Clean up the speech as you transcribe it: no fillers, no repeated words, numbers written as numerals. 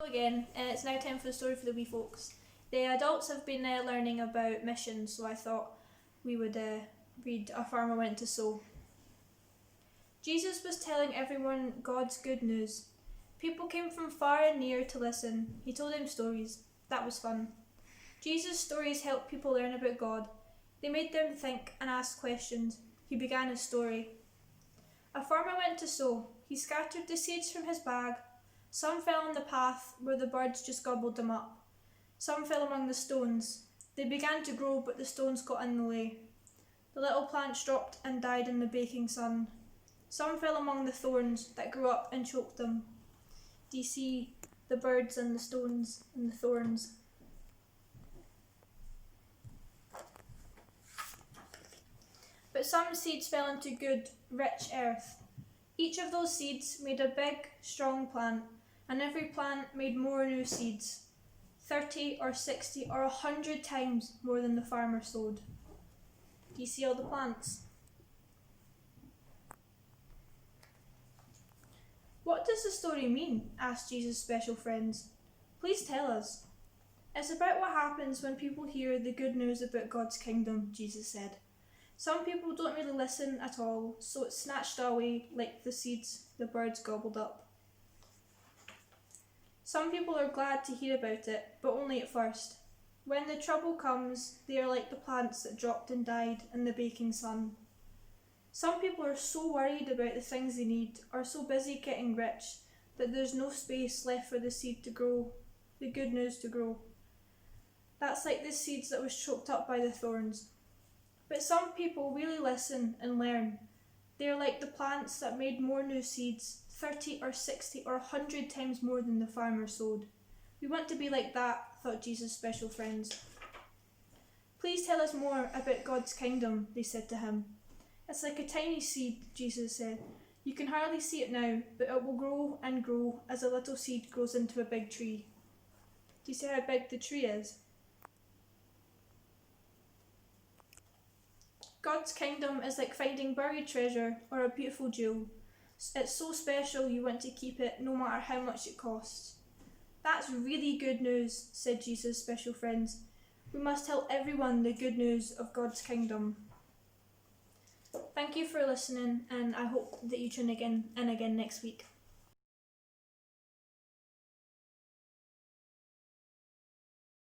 Again, it's now time for the story for the wee folks. The adults have been learning about missions, so I thought we would read A Farmer Went to Sow. Jesus was telling everyone God's good news. People came from far and near to listen. He told them stories. That was fun. Jesus' stories helped people learn about God. They made them think and ask questions. He began his story. A farmer went to sow. He scattered the seeds from his bag. Some fell on the path where the birds just gobbled them up. Some fell among the stones. They began to grow, but the stones got in the way. The little plants dropped and died in the baking sun. Some fell among the thorns that grew up and choked them. Do you see the birds and the stones and the thorns? But some seeds fell into good, rich earth. Each of those seeds made a big, strong plant, and every plant made more new seeds, 30 or 60 or 100 times more than the farmer sowed. Do you see all the plants? What does the story mean? Asked Jesus' special friends. Please tell us. It's about what happens when people hear the good news about God's kingdom, Jesus said. Some people don't really listen at all, so it's snatched away like the seeds the birds gobbled up. Some people are glad to hear about it, but only at first. When the trouble comes, they are like the plants that dropped and died in the baking sun. Some people are so worried about the things they need, or so busy getting rich, that there's no space left for the seed to grow, the good news to grow. That's like the seeds that was choked up by the thorns. But some people really listen and learn. They are like the plants that made more new seeds, 30 or 60 or 100 times more than the farmer sowed. We want to be like that, thought Jesus' special friends. Please tell us more about God's kingdom, they said to him. It's like a tiny seed, Jesus said. You can hardly see it now, but it will grow and grow as a little seed grows into a big tree. Do you see how big the tree is? God's kingdom is like finding buried treasure or a beautiful jewel. It's so special you want to keep it no matter how much it costs. That's really good news, said Jesus' special friends. We must tell everyone the good news of God's kingdom. Thank you for listening, and I hope that you tune in again next week.